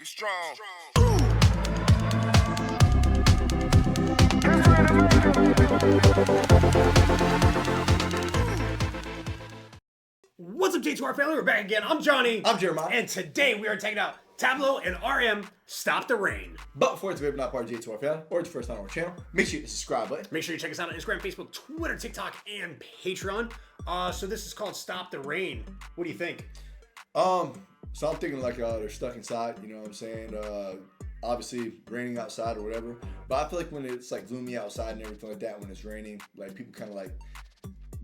strong. What's up, J2R family? We're back again. I'm Johnny. I'm Jeremiah. And today we are taking out Tablo and RM Stop the Rain. But before it's not part of J2R family, or it's your first time on our channel, make sure you hit the subscribe button. Make sure you check us out on Instagram, Facebook, Twitter, TikTok, and Patreon. So this is called Stop the Rain. What do you think? So I'm thinking like they're stuck inside, you know what I'm saying? Obviously raining outside or whatever. But I feel like when it's like gloomy outside and everything like that, when it's raining, like people kind of like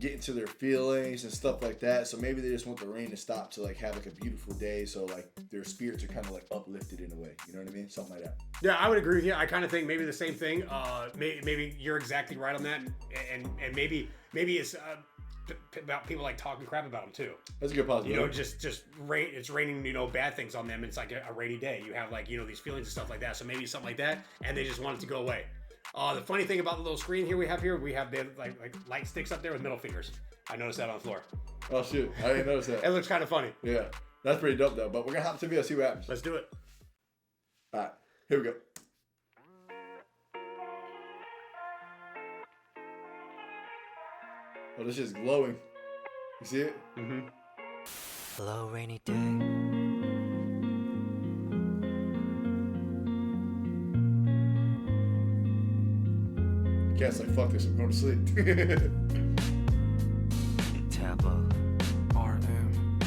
get into their feelings and stuff like that. So maybe they just want the rain to stop to like have like a beautiful day. So like their spirits are kind of like uplifted in a way. You know what I mean? Something like that. Yeah, I would agree with you. I kind of think maybe the same thing. Maybe you're exactly right on that. And maybe it's about people like talking crap about them too. That's a good possibility. You know, just rain. It's raining. You know, bad things on them. It's like a rainy day. You have like these feelings and stuff like that. So maybe something like that, and they just want it to go away. The funny thing about the little screen here we have the like light sticks up there with middle fingers. I noticed that on the floor. Oh shoot, I didn't notice that. It looks kind of funny. Yeah, that's pretty dope though. But we're gonna hop to the video, see what happens. Let's do it. All right, here we go. Oh, this is glowing. You see it? Mm-hmm. Hello, rainy day. Cat's like, fuck this, I'm going to sleep. TABLO. RM.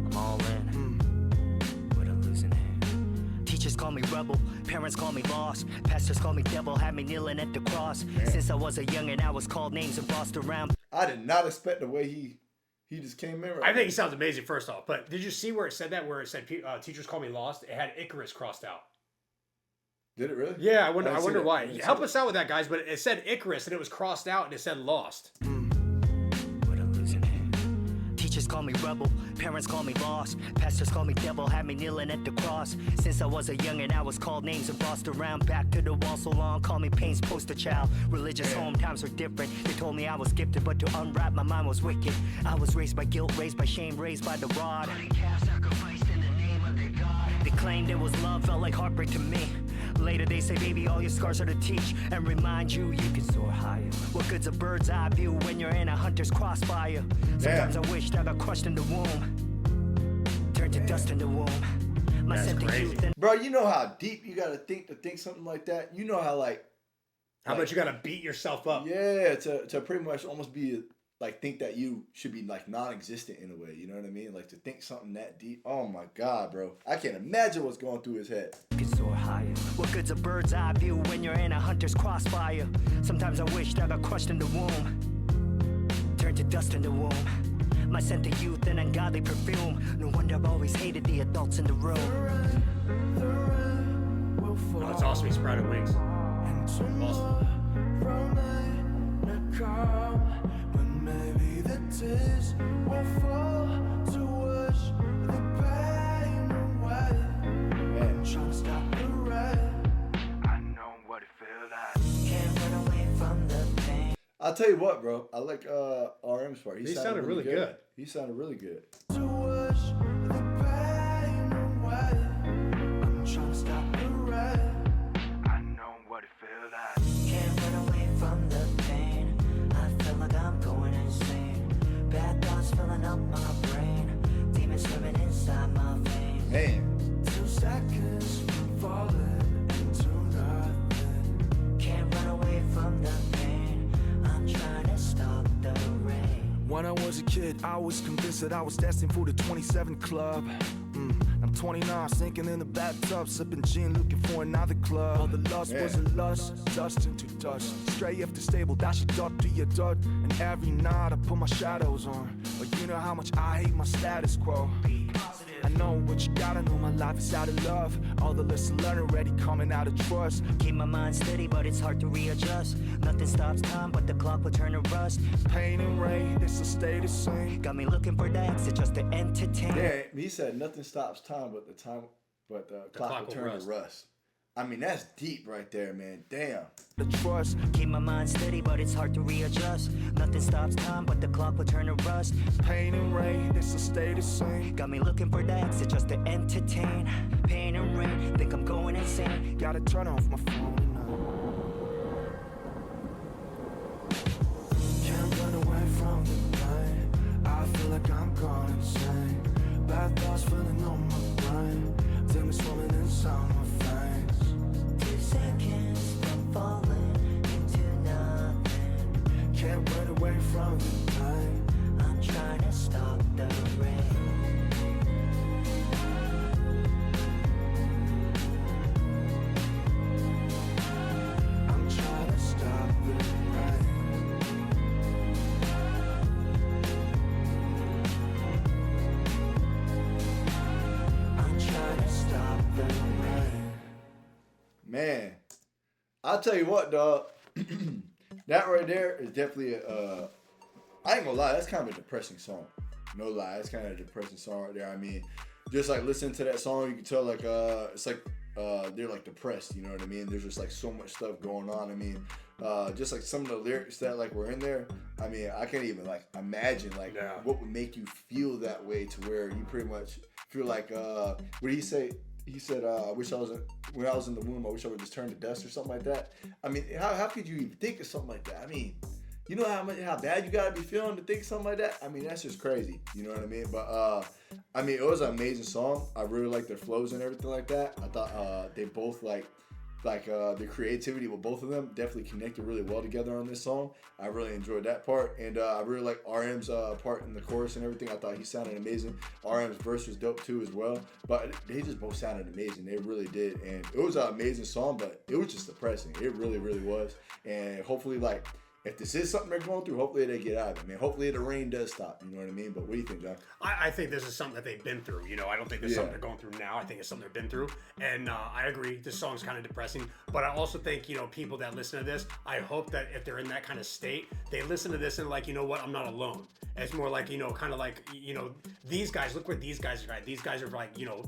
I'm all in. With a losing hand. Teachers call me rebel. Parents call me lost. Pastors call me devil. Had me kneeling at the cross. Man. Since I was a youngin', I was called names and bossed around. I did not expect the way he just came in. Right I think he sounds amazing. First off, but did you see where it said that? Where it said teachers call me lost? It had Icarus crossed out. Did it really? Yeah, I wonder why. Help us. us out with that, guys. But it said Icarus and it was crossed out and it said lost. With a losing hand. Teachers call me rebel. Parents call me lost. Pastors call me devil. Had me kneeling at the cross. Since I was a youngin', I was called names and bossed around. Back to the wall so long. Call me pain's poster child. Religious home times were different. They told me I was gifted, but to unwrap my mind was wicked. I was raised by guilt, raised by shame, raised by the rod. They claimed it was love, felt like heartbreak to me. Later they say, baby, all your scars are to teach and remind you you can soar higher. What good's a bird's eye view when you're in a hunter's crossfire? Sometimes I wished I got crushed in the womb, turned to dust in the womb. My That's sense of crazy. youth and Bro, you know how deep you gotta think to think something like that? You know how How much you gotta beat yourself up? yeah, to pretty much almost be like think that you should be like non-existent in a way, you know what I mean? Like to think something that deep. Oh my God, bro. I can't imagine what's going through his head. you can soar higher. What good's a bird's eye view when you're in a hunter's crossfire? Sometimes I wished I got crushed in the womb, turned to dust in the womb. My scent of youth and ungodly perfume. No wonder I've always hated the adults in the room. Oh, it's awesome. He sprouted wings. Awesome. I'll tell you what, bro. I like RM's part. He sounded really good. He sounded really good. Can't run away from the pain. I feel like I'm going insane. Bad thoughts filling up my brain. Demons swimming inside my veins. Man. 2 seconds from falling into nothing. Can't run away from the pain. I'm trying to stop the rain. When I was a kid, I was convinced that I was destined for the 27 club. I'm 29, sinking in the bathtub, sipping gin, looking for another club. All the lust wasn't lust, dust into dust. Stray after stable, dash it up to your dud. And every night I put my shadows on. But you know how much I hate my status quo. I know what you gotta know, my life is out of love. All the lessons learned already coming out of trust. Keep my mind steady, but it's hard to readjust. Nothing stops time, but the clock will turn to rust. Pain and rain, this'll stay the same. Got me looking for the exit just to entertain. Yeah, he said nothing stops time, but the clock will turn to rust. I mean, that's deep right there, man. Damn. The trust. Keep my mind steady, but it's hard to readjust. Nothing stops time, but the clock will turn to rust. Pain and rain, it's a stay the same. Got me looking for the exit just to entertain. Pain and rain, think I'm going insane. Gotta turn off my phone now. Can't run away from the pain. I feel like I'm gone insane. Bad thoughts filling on my brain. Demons swimming inside my veins. 2 seconds from falling into nothing. Can't run away from the pain. I'm trying to stop the rain. I'm trying to stop the rain. I'm trying to stop the rain. Man, I'll tell you what, dog. That right there is definitely I ain't gonna lie, that's kind of a depressing song. No lie, it's kind of a depressing song right there. I mean, just like listening to that song, you can tell like it's like they're like depressed. You know what I mean? There's just like so much stuff going on. I mean, just like some of the lyrics that like were in there. I mean, I can't even like imagine like what would make you feel that way to where you pretty much feel like what did he say? He said, I wish I was when I was in the womb, I wish I would just turn to dust or something like that. I mean, how could you even think of something like that? I mean, you know how bad you gotta be feeling to think something like that? I mean, that's just crazy. You know what I mean? But I mean, it was an amazing song. I really liked their flows and everything like that. I thought they both like the creativity with both of them definitely connected really well together on this song. I really enjoyed that part, and I really like RM's part in the chorus and everything. I thought he sounded amazing. RM's verse was dope too as well, but they just both sounded amazing. They really did, and it was an amazing song, but it was just depressing. It really, really was, and hopefully like if this is something they're going through, hopefully they get out of it, man. Hopefully the rain does stop. You know what I mean? But what do you think, John? I think this is something that they've been through. You know, I don't think this is something they're going through now. I think it's something they've been through. And I agree, this song's kind of depressing. But I also think, you know, people that listen to this, I hope that if they're in that kind of state, they listen to this and like, you know what, I'm not alone. It's more like, you know, kind of like, you know, these guys, look where these guys are at. These guys are like, you know,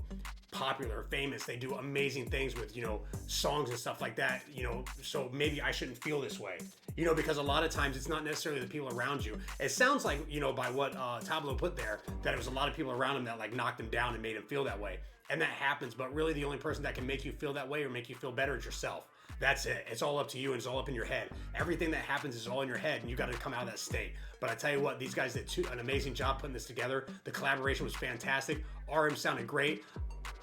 popular, famous. They do amazing things with, you know, songs and stuff like that, you know, so maybe I shouldn't feel this way. You know, because a lot of times it's not necessarily the people around you. It sounds like, you know, by what Tablo put there, that it was a lot of people around him that like knocked him down and made him feel that way. And that happens, but really the only person that can make you feel that way or make you feel better is yourself. That's it. It's all up to you and it's all up in your head. Everything that happens is all in your head and you got to come out of that state. But I tell you what, these guys did an amazing job putting this together. The collaboration was fantastic. RM sounded great.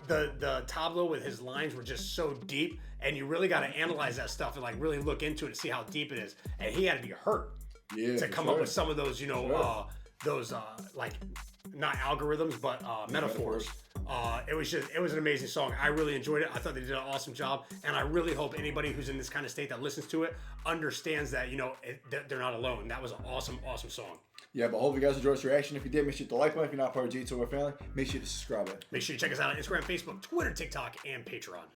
The Tablo with his lines were just so deep, and you really got to analyze that stuff and like really look into it to see how deep it is. And he had to be hurt to come up with some of those, you know, those like not algorithms but metaphors. It was an amazing song. I really enjoyed it. I thought they did an awesome job, and I really hope anybody who's in this kind of state that listens to it understands that, you know, they're not alone. That was an awesome song. Yeah, but I hope you guys enjoyed this reaction. If you did, make sure to hit the like button. If you're not part of G2R family, make sure to subscribe. Make sure you check us out on Instagram, Facebook, Twitter, TikTok, and Patreon.